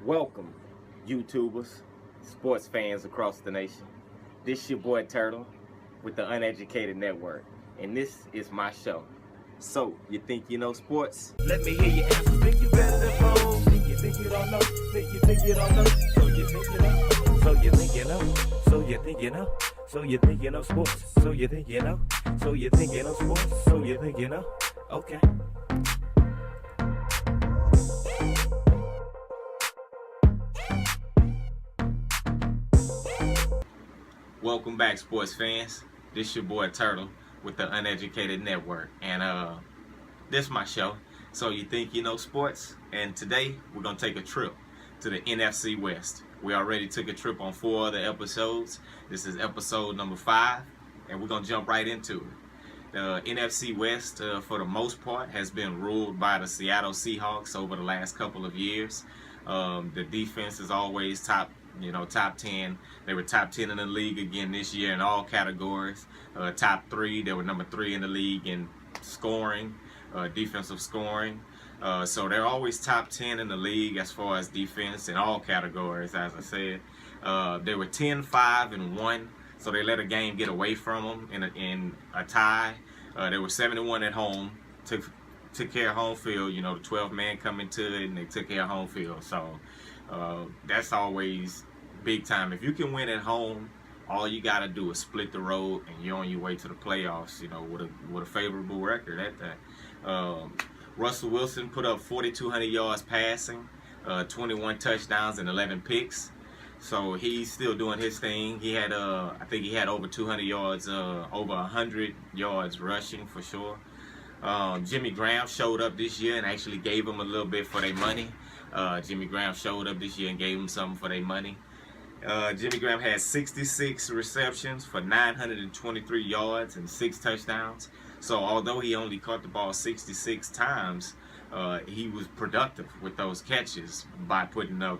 Welcome, YouTubers, sports fans across the nation. This your boy Turtle with the Uneducated Network, and this is my show. So, you think you know sports? Let me hear your answers. Think you better than pros. Think you don't know. Think you don't know. So you think you know. So you think you know. So you think you know. So you think you know sports. So you think you know. So you think you know sports. So you think you know. Okay. Welcome back, sports fans. This your boy Turtle with the Uneducated Network, and this my show. So you think you know sports? And today we're gonna take a trip to the NFC West. We already took a trip on 4 other episodes. This is episode number 5, and we're gonna jump right into it. The NFC West, for the most part, has been ruled by the Seattle Seahawks over the last couple of years. The defense is always top 10. They were top 10 in the league again this year in all categories. Top 3, they were number 3 in the league in scoring, defensive scoring. So they're always top 10 in the league as far as defense in all categories, as I said. They were 10-5-1, so they let a game get away from them in a tie. They were 7-1 at home, took care of home field. The 12 man coming to it, and they took care of home field. So that's always big time. If you can win at home, all you got to do is split the road, and you're on your way to the playoffs. With a favorable record at that. Russell Wilson put up 4,200 yards passing, 21 touchdowns and 11 picks. So he's still doing his thing. He had, I think he had over 200 yards, over 100 yards rushing for sure. Jimmy Graham showed up this year and actually gave them a little bit for their money. Jimmy Graham showed up this year and gave them something for their money. Jimmy Graham had 66 receptions for 923 yards and 6 touchdowns. So although he only caught the ball 66 times, he was productive with those catches by putting up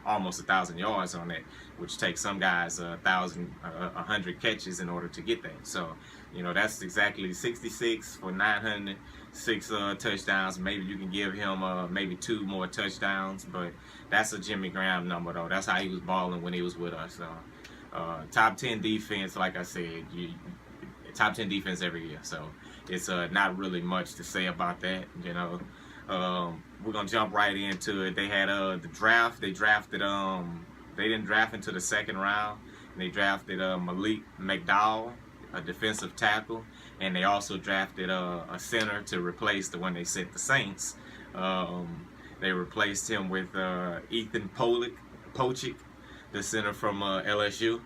almost 1,000 yards on it, which takes some guys 100 catches in order to get that. So, that's exactly 66 for 906 touchdowns. Maybe you can give him maybe 2 more touchdowns, but that's a Jimmy Graham number, though. That's how he was balling when he was with us. Top 10 defense, like I said, top 10 defense every year. So it's not really much to say about that. We're gonna jump right into it. They had the draft. They drafted they didn't draft into the 2nd round. They drafted Malik McDowell, a defensive tackle, and they also drafted a center to replace the one they sent the Saints. They replaced him with Ethan Pocic, the center from LSU.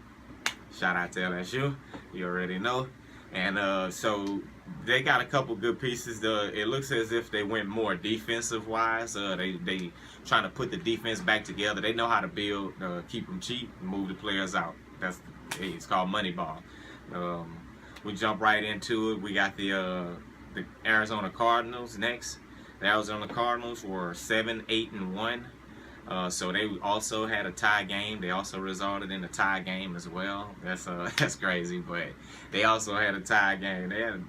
Shout out to LSU. You already know. And so they got a couple good pieces. It looks as if they went more defensive wise. They trying to put the defense back together. They know how to build, keep them cheap, and move the players out. It's called Moneyball. We jump right into it. We got the Arizona Cardinals next. The Arizona Cardinals were 7-8-1. So they also had a tie game. They also resulted in a tie game as well. That's crazy, but they also had a tie game. They had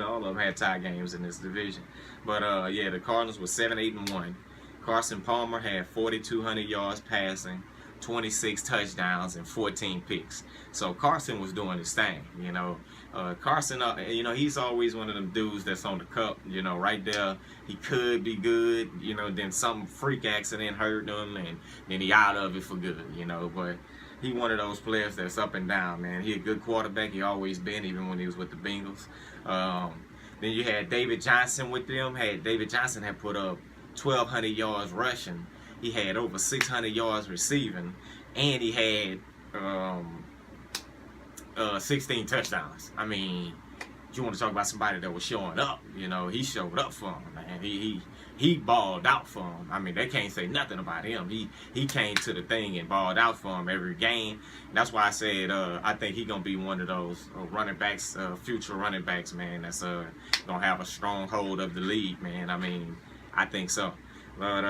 all of them had tie games in this division. But yeah, the Cardinals were 7-8-1. Carson Palmer had 4,200 yards passing, 26 touchdowns and 14 picks. So Carson was doing his thing. Carson, he's always one of them dudes that's on the cup. Right there, he could be good. Then some freak accident hurt him, and then he out of it for good. But he one of those players that's up and down, man. He a good quarterback. He always been, even when he was with the Bengals. Then you had David Johnson with them. David Johnson had put up 1,200 yards rushing. He had over 600 yards receiving, and he had 16 touchdowns. I mean, you want to talk about somebody that was showing up? He showed up for him, man. He balled out for him. I mean, they can't say nothing about him. He came to the thing and balled out for him every game. And that's why I said I think he's gonna be one of those running backs, future running backs, man. That's gonna have a strong hold of the league, man. I mean, I think so. But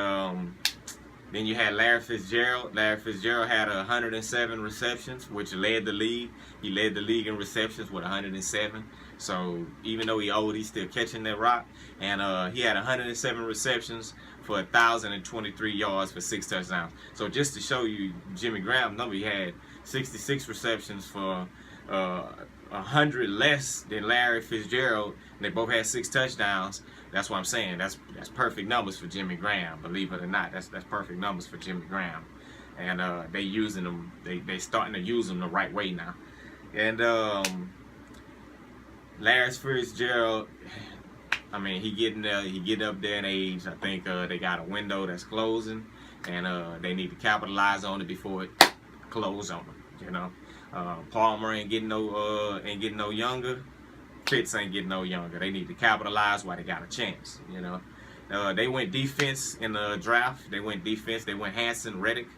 then you had Larry FITZGERALD. Larry FITZGERALD had 107 receptions, which led the league. He led the league in receptions with 107. So even though he old, he's still catching that rock. And he had 107 receptions for 1,023 yards for 6 touchdowns. So just to show you Jimmy Graham's number, he had 66 receptions for 100 less than Larry Fitzgerald, and they both had 6 touchdowns. That's what I'm saying. That's perfect numbers for Jimmy Graham. Believe it or not, that's perfect numbers for Jimmy Graham. And they using them. They starting to use them the right way now. And Larry Fitzgerald, I mean, he getting up there in age. I think they got a window that's closing, and they need to capitalize on it before it closes on them. You know, Palmer ain't getting no younger. Fitz ain't getting no younger. They need to capitalize while they got a chance. You know, they went defense in the draft. They went defense. They went Hanson Reddick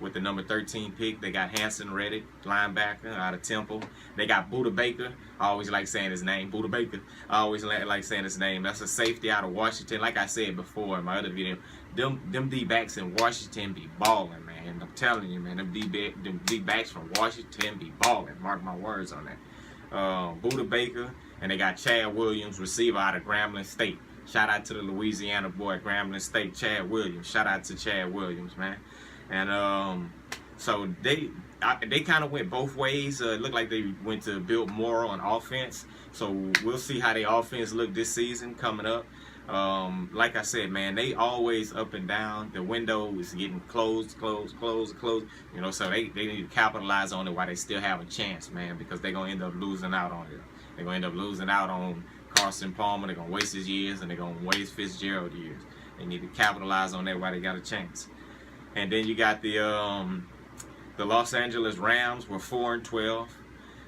with the number 13 pick. They got Hanson Reddick, linebacker out of Temple. They got Buda Baker. I always like saying his name, Buda Baker. I always like saying his name. That's a safety out of Washington. Like I said before in my other video, them D-backs in Washington be balling, man. I'm telling you, man, them D-backs from Washington be balling. Mark my words on that. Buda Baker, and they got Chad Williams, receiver out of Grambling State. Shout out to the Louisiana boy, Grambling State, Chad Williams. Shout out to Chad Williams, man. And so they kind of went both ways. It looked like they went to build more on offense. So we'll see how their offense look this season coming up. Like I said, man, they always up and down. The window is getting closed. You know, so they need to capitalize on it while they still have a chance, man, because they're going to end up losing out on it. They're going to end up losing out on Carson Palmer. They're going to waste his years, and they're going to waste FITZGERALD years. They need to capitalize on that while they got a chance. And then you got the Los Angeles Rams were 4-12.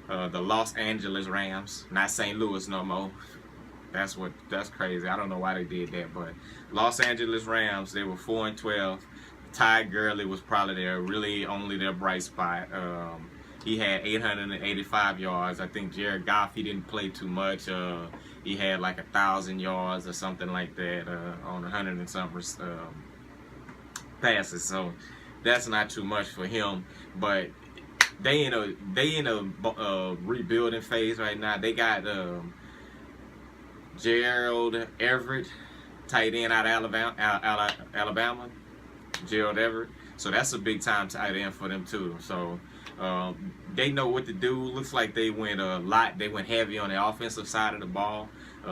The Los Angeles Rams, not St. Louis no more. That's crazy. I don't know why they did that, but Los Angeles Rams, they were 4-12. Ty Gurley was probably only their bright spot. He had 885 yards. I think Jared Goff, he didn't play too much. He had like 1,000 yards or something like that on 100 and something passes. So that's not too much for him. But they in a rebuilding phase right now. They got Gerald Everett, tight end out of Alabama. Gerald Everett. So that's a big time tight end for them too. So they know what to do. Looks like they went They went heavy on the offensive side of the ball.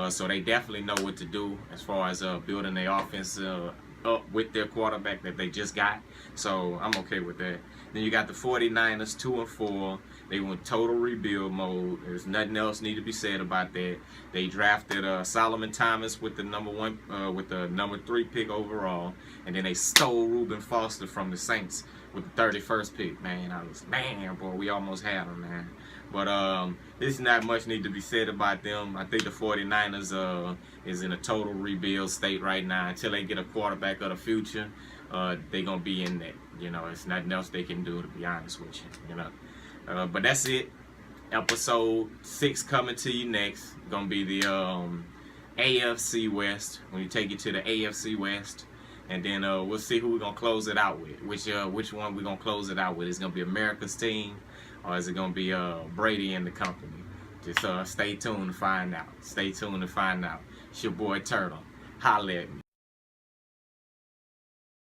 So they definitely know what to do as far as building their offense up with their quarterback that they just got. So I'm okay with that. Then you got the 49ers, 2-4. They went total rebuild mode. There's nothing else need to be said about that. They drafted Solomon Thomas with the number 3 pick overall, and then they stole Reuben Foster from the Saints with the 31st pick. Man, boy, we almost had him, man. But there's not much need to be said about them. I think the 49ers is in a total rebuild state right now. Until they get a quarterback of the future, they're going to be in that. You know, it's nothing else they can do, to be honest with you. You know, but that's it. Episode 6 coming to you next. Going to be the AFC West. When you take you to the AFC West. And then we'll see who we're going to close it out with. Which one we're going to close it out with. Is it going to be America's team, or is it going to be Brady and the company? Just stay tuned to find out. Stay tuned to find out. It's your boy Turtle. Holla at me.